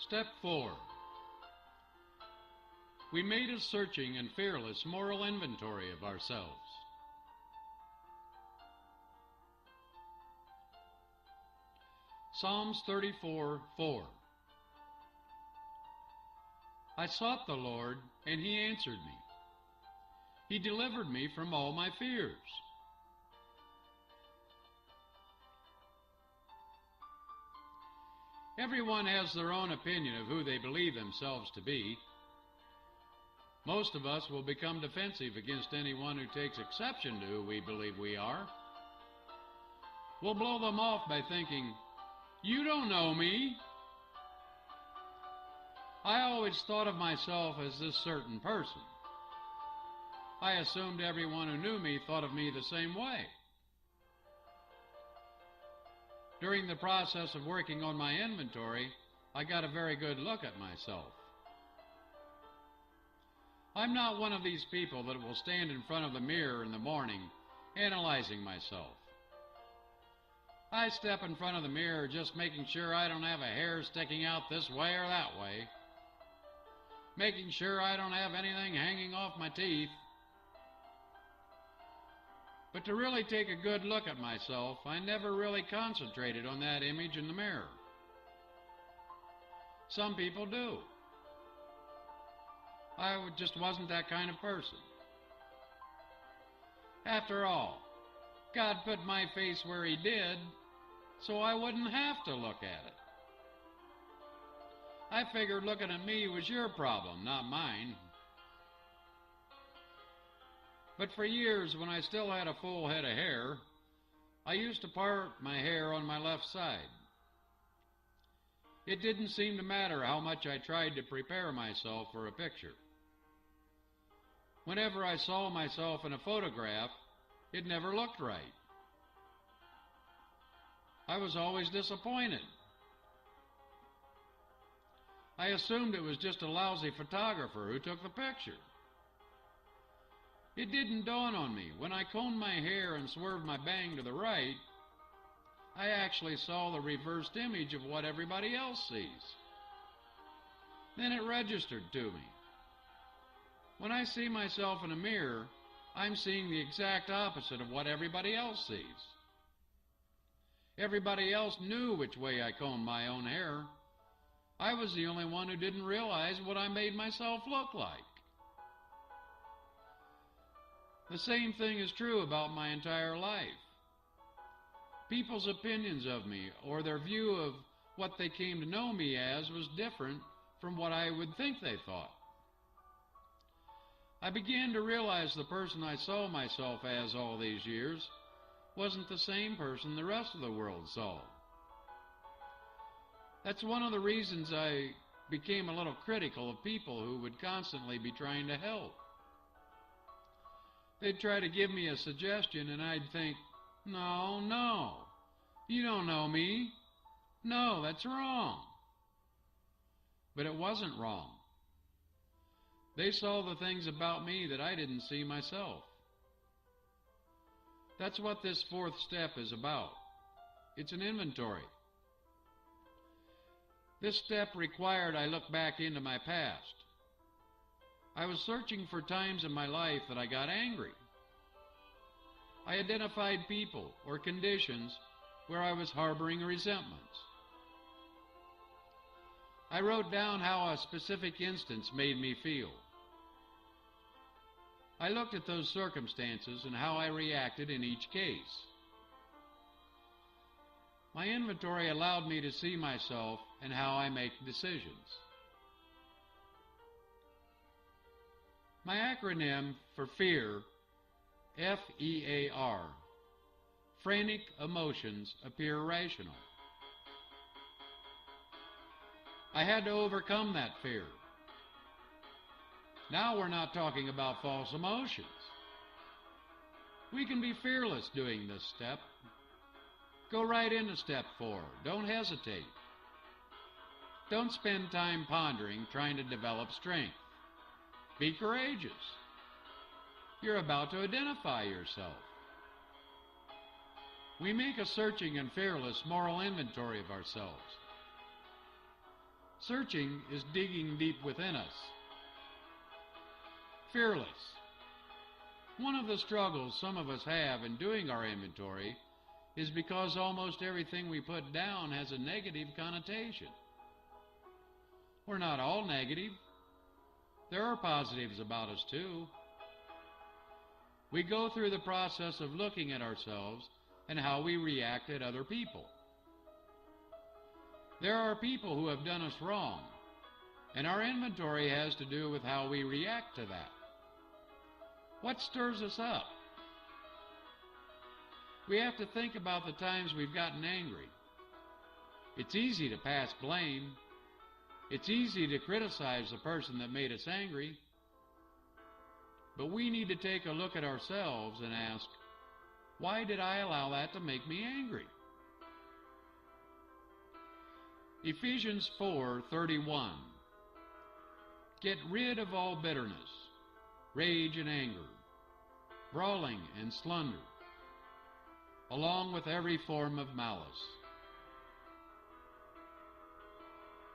Step 4. We made a searching and fearless moral inventory of ourselves. Psalms 34:4. I sought the Lord, and He answered me. He delivered me from all my fears. Everyone has their own opinion of who they believe themselves to be. Most of us will become defensive against anyone who takes exception to who we believe we are. We'll blow them off by thinking, "You don't know me." I always thought of myself as this certain person. I assumed everyone who knew me thought of me the same way. During the process of working on my inventory, I got a very good look at myself. I'm not one of these people that will stand in front of the mirror in the morning analyzing myself. I step in front of the mirror just making sure I don't have a hair sticking out this way or that way, making sure I don't have anything hanging off my teeth. But to really take a good look at myself, I never really concentrated on that image in the mirror. Some people do. I just wasn't that kind of person. After all, God put my face where He did, so I wouldn't have to look at it. I figured looking at me was your problem, not mine. But for years, when I still had a full head of hair, I used to part my hair on my left side. It didn't seem to matter how much I tried to prepare myself for a picture. Whenever I saw myself in a photograph, it never looked right. I was always disappointed. I assumed it was just a lousy photographer who took the picture. It didn't dawn on me. When I combed my hair and swerved my bang to the right, I actually saw the reversed image of what everybody else sees. Then it registered to me. When I see myself in a mirror, I'm seeing the exact opposite of what everybody else sees. Everybody else knew which way I combed my own hair. I was the only one who didn't realize what I made myself look like. The same thing is true about my entire life. People's opinions of me or their view of what they came to know me as was different from what I would think they thought. I began to realize the person I saw myself as all these years wasn't the same person the rest of the world saw. That's one of the reasons I became a little critical of people who would constantly be trying to help. They'd try to give me a suggestion and I'd think, no, you don't know me. No, that's wrong. But it wasn't wrong. They saw the things about me that I didn't see myself. That's what this fourth step is about. It's an inventory. This step required I look back into my past. I was searching for times in my life that I got angry. I identified people or conditions where I was harboring resentments. I wrote down how a specific instance made me feel. I looked at those circumstances and how I reacted in each case. My inventory allowed me to see myself and how I make decisions. My acronym for F.E.A.R, F.E.A.R, Frantic emotions appear rational. I had to overcome that fear. Now we're not talking about false emotions. We can be fearless doing this step. Go right into step 4. Don't hesitate. Don't spend time pondering, trying to develop strength. Be courageous. You're about to identify yourself. We make a searching and fearless moral inventory of ourselves. Searching is digging deep within us. Fearless. One of the struggles some of us have in doing our inventory is because almost everything we put down has a negative connotation. We're not all negative. There are positives about us too. We go through the process of looking at ourselves and how we react at other people. There are people who have done us wrong, and our inventory has to do with how we react to that. What stirs us up? We have to think about the times we've gotten angry. It's easy to pass blame. It's easy to criticize the person that made us angry. But we need to take a look at ourselves and ask, why did I allow that to make me angry? Ephesians 4:31. Get rid of all bitterness, rage and anger, brawling and slander, along with every form of malice.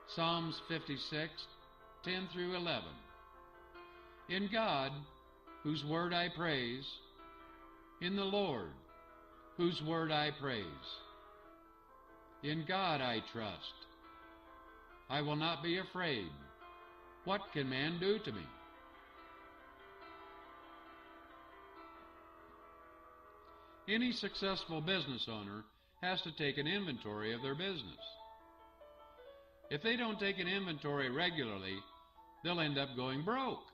Psalms 56:10 through 11. In God, whose word I praise, in the Lord, whose word I praise. In God I trust. I will not be afraid. What can man do to me? Any successful business owner has to take an inventory of their business. If they don't take an inventory regularly, they'll end up going broke.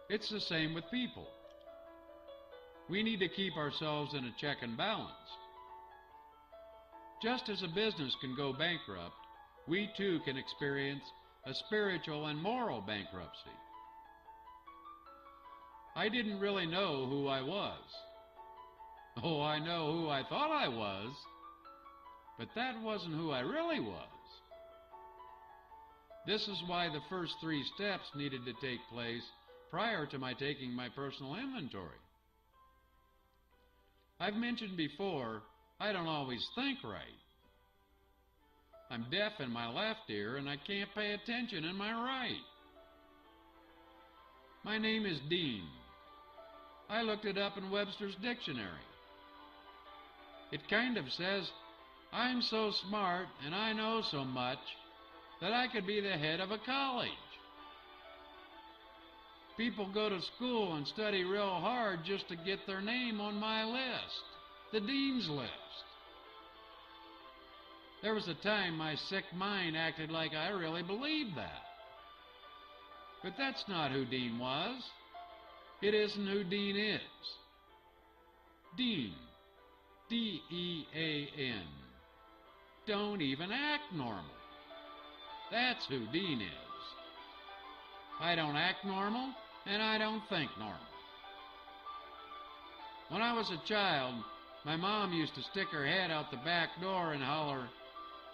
It's the same with people. We need to keep ourselves in a check and balance. Just as a business can go bankrupt, we too can experience a spiritual and moral bankruptcy. I didn't really know who I was. Oh, I know who I thought I was, but that wasn't who I really was. This is why the first 3 steps needed to take place prior to my taking my personal inventory. I've mentioned before, I don't always think right. I'm deaf in my left ear and I can't pay attention in my right. My name is Dean. I looked it up in Webster's dictionary. It kind of says, I'm so smart and I know so much that I could be the head of a college. People go to school and study real hard just to get their name on my list, the dean's list. There was a time my sick mind acted like I really believed that. But that's not who Dean was. It isn't who Dean is. Dean, D-E-A-N, don't even act normal. That's who Dean is. I don't act normal, and I don't think normal. When I was a child, my mom used to stick her head out the back door and holler,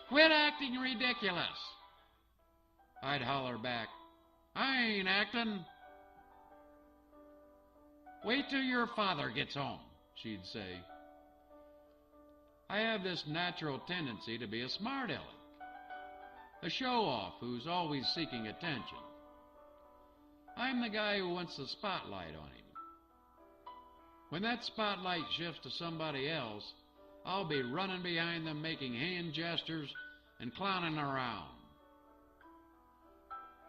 "Quit acting ridiculous." I'd holler back, "I ain't acting." "Wait till your father gets home," she'd say. I have this natural tendency to be a smart aleck, a show-off who's always seeking attention. I'm the guy who wants the spotlight on him. When that spotlight shifts to somebody else, I'll be running behind them making hand gestures and clowning around.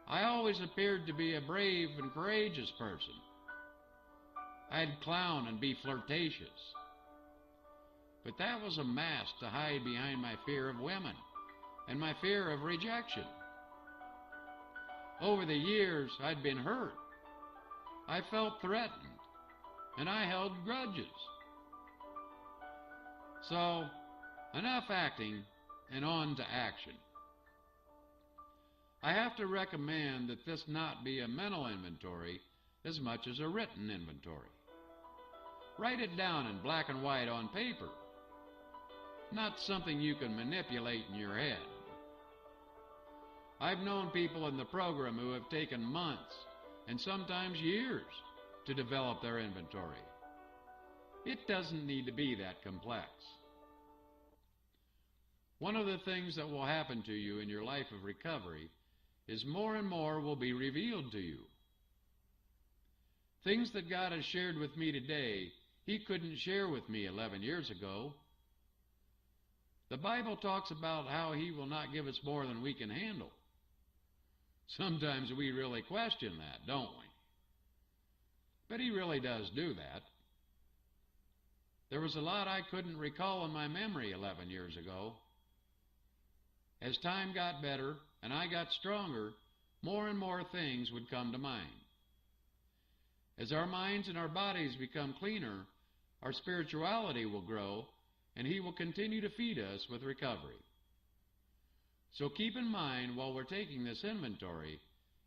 I always appeared to be a brave and courageous person. I'd clown and be flirtatious. But that was a mask to hide behind my fear of women and my fear of rejection. Over the years, I'd been hurt. I felt threatened, and I held grudges. So, enough acting and on to action. I have to recommend that this not be a mental inventory as much as a written inventory. Write it down in black and white on paper, not something you can manipulate in your head. I've known people in the program who have taken months and sometimes years to develop their inventory. It doesn't need to be that complex. One of the things that will happen to you in your life of recovery is more and more will be revealed to you. Things that God has shared with me today, He couldn't share with me 11 years ago. The Bible talks about how He will not give us more than we can handle. Sometimes we really question that, don't we? But He really does do that. There was a lot I couldn't recall in my memory 11 years ago. As time got better and I got stronger, more and more things would come to mind. As our minds and our bodies become cleaner, our spirituality will grow, and He will continue to feed us with recovery. So keep in mind, while we're taking this inventory,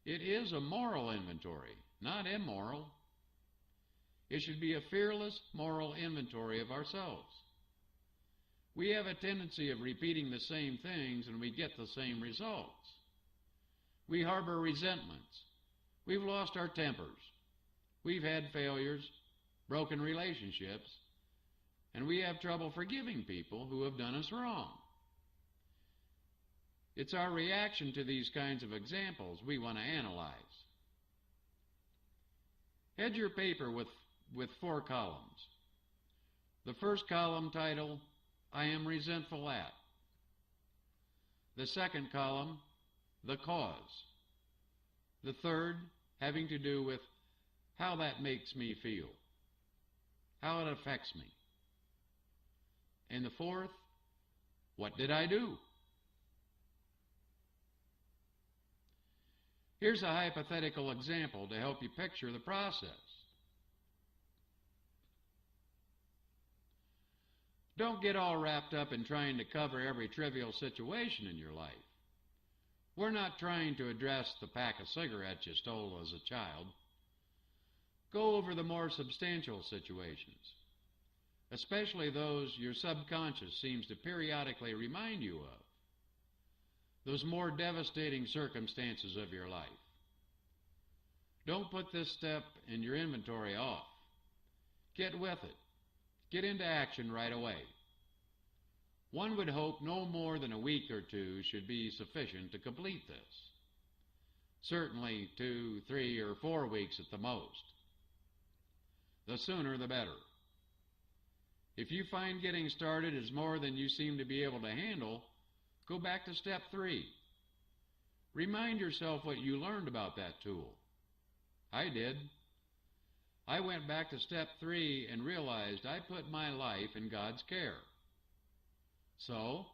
it is a moral inventory, not immoral. It should be a fearless moral inventory of ourselves. We have a tendency of repeating the same things and we get the same results. We harbor resentments. We've lost our tempers. We've had failures, broken relationships, and we have trouble forgiving people who have done us wrong. It's our reaction to these kinds of examples we want to analyze. Head your paper with 4 columns. The first column titled, I am resentful at. The second column, the cause. The third, having to do with how that makes me feel, how it affects me. And the fourth, what did I do? Here's a hypothetical example to help you picture the process. Don't get all wrapped up in trying to cover every trivial situation in your life. We're not trying to address the pack of cigarettes you stole as a child. Go over the more substantial situations, especially those your subconscious seems to periodically remind you of, those more devastating circumstances of your life. Don't put this step in your inventory off. Get with it. Get into action right away. One would hope no more than a week or 2 should be sufficient to complete this. Certainly 2, 3, or 4 weeks at the most. The sooner the better. If you find getting started is more than you seem to be able to handle, go back to step 3. Remind yourself what you learned about that tool. I did. I went back to step 3 and realized I put my life in God's care. So,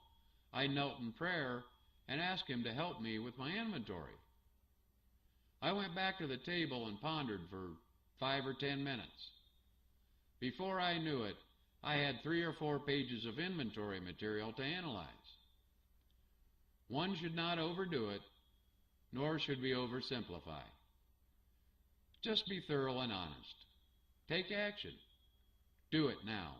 I knelt in prayer and asked Him to help me with my inventory. I went back to the table and pondered for 5 or 10 minutes. Before I knew it, I had 3 or 4 pages of inventory material to analyze. One should not overdo it, nor should we oversimplify. Just be thorough and honest. Take action. Do it now.